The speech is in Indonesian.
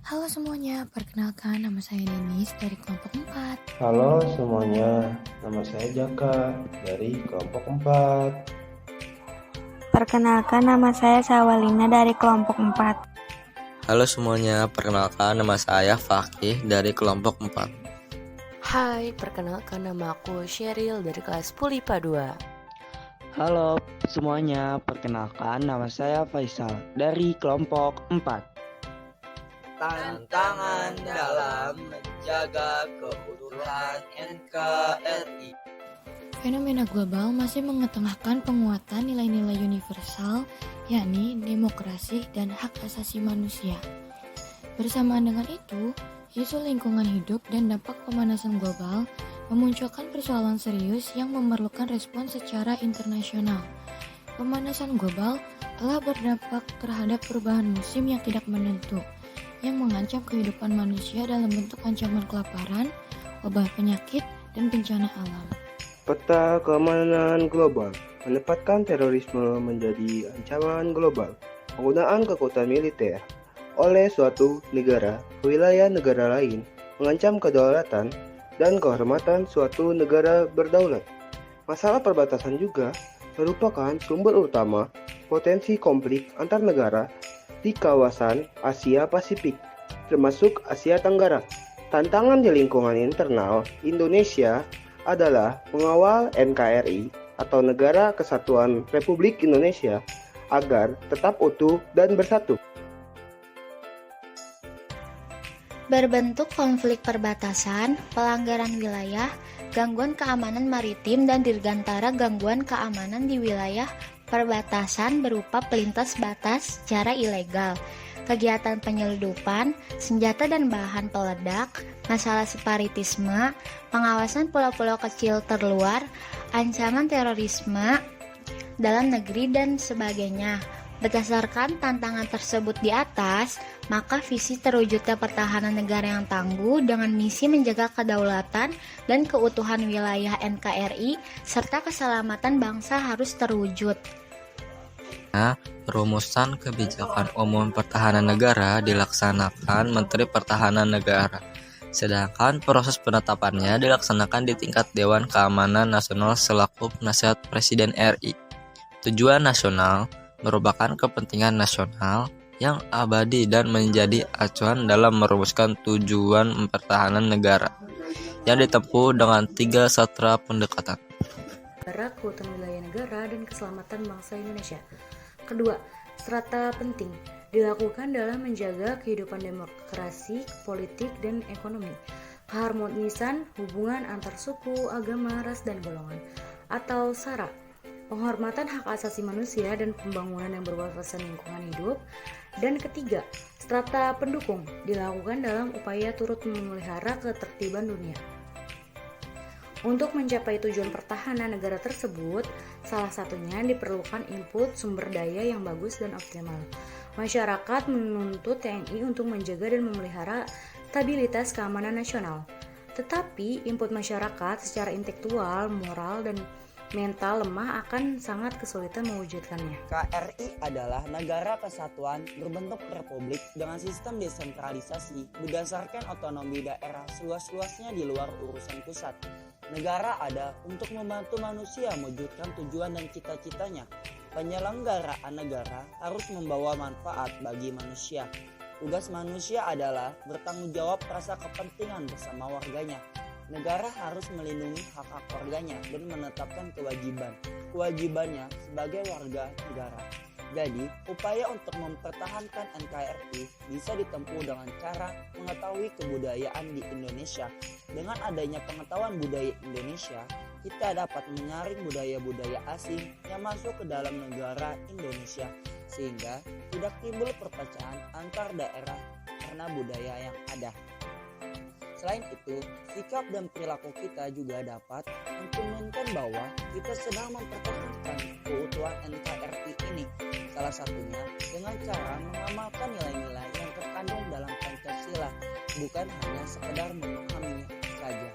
Halo semuanya, perkenalkan nama saya Denis dari kelompok 4. Halo semuanya, nama saya Jaka dari kelompok 4. Perkenalkan, nama saya Sawalina dari kelompok 4. Halo semuanya, perkenalkan nama saya Fakih dari kelompok 4. Hai, perkenalkan nama aku Sheryl dari kelas Pulipa 2. Halo semuanya, perkenalkan nama saya Faisal dari kelompok 4. Tantangan dalam menjaga keutuhan NKRI. Fenomena global masih mengetengahkan penguatan nilai-nilai universal, yakni demokrasi dan hak asasi manusia. Bersamaan dengan itu, isu lingkungan hidup dan dampak pemanasan global memunculkan persoalan serius yang memerlukan respons secara internasional. Pemanasan global telah berdampak terhadap perubahan musim yang tidak menentu, yang mengancam kehidupan manusia dalam bentuk ancaman kelaparan, wabah penyakit, dan bencana alam. Peta keamanan global menempatkan terorisme menjadi ancaman global. Penggunaan kekuatan militer oleh suatu negara ke wilayah negara lain mengancam kedaulatan dan kehormatan suatu negara berdaulat. Masalah perbatasan juga merupakan sumber utama potensi konflik antar negara di kawasan Asia Pasifik, termasuk Asia Tenggara. Tantangan di lingkungan internal Indonesia adalah mengawal NKRI atau Negara Kesatuan Republik Indonesia agar tetap utuh dan bersatu. Berbentuk konflik perbatasan, pelanggaran wilayah, gangguan keamanan maritim, dan dirgantara gangguan keamanan di wilayah perbatasan berupa pelintas batas secara ilegal, kegiatan penyelundupan, senjata dan bahan peledak, masalah separatisme, pengawasan pulau-pulau kecil terluar, ancaman terorisme dalam negeri, dan sebagainya. Berdasarkan tantangan tersebut di atas, maka visi terwujudnya pertahanan negara yang tangguh dengan misi menjaga kedaulatan dan keutuhan wilayah NKRI serta keselamatan bangsa harus terwujud. Rumusan kebijakan umum pertahanan negara dilaksanakan Menteri Pertahanan Negara, sedangkan proses penetapannya dilaksanakan di tingkat Dewan Keamanan Nasional selaku penasihat Presiden RI. Tujuan nasional merupakan kepentingan nasional yang abadi dan menjadi acuan dalam merumuskan tujuan pertahanan negara yang ditempuh dengan 3 satra pendekatan. Keutuhan wilayah negara dan keselamatan bangsa Indonesia. Kedua, strata penting dilakukan dalam menjaga kehidupan demokrasi, politik, dan ekonomi, keharmonisan hubungan antar suku, agama, ras, dan golongan, atau SARA, penghormatan hak asasi manusia dan pembangunan yang berwawasan lingkungan hidup. Dan ketiga, strata pendukung dilakukan dalam upaya turut memelihara ketertiban dunia. Untuk mencapai tujuan pertahanan negara tersebut, salah satunya diperlukan input sumber daya yang bagus dan optimal. Masyarakat menuntut TNI untuk menjaga dan memelihara stabilitas keamanan nasional. Tetapi input masyarakat secara intelektual, moral, dan mental lemah akan sangat kesulitan mewujudkannya. KRI adalah negara kesatuan berbentuk republik dengan sistem desentralisasi berdasarkan otonomi daerah seluas-luasnya di luar urusan pusat. Negara ada untuk membantu manusia mewujudkan tujuan dan cita-citanya. Penyelenggaraan negara harus membawa manfaat bagi manusia. Tugas manusia adalah bertanggung jawab rasa kepentingan bersama warganya. Negara harus melindungi hak-hak warganya dan menetapkan kewajibannya sebagai warga negara. Jadi, upaya untuk mempertahankan NKRI bisa ditempuh dengan cara mengetahui kebudayaan di Indonesia. Dengan adanya pengetahuan budaya Indonesia, kita dapat menyaring budaya-budaya asing yang masuk ke dalam negara Indonesia, sehingga tidak timbul perpecahan antar daerah karena budaya yang ada. Selain itu, sikap dan perilaku kita juga dapat mencerminkan bahwa kita sedang mempertahankan keutuhan NKRI ini. Salah satunya dengan cara mengamalkan nilai-nilai yang terkandung dalam Pancasila, bukan hanya sekedar memahaminya saja.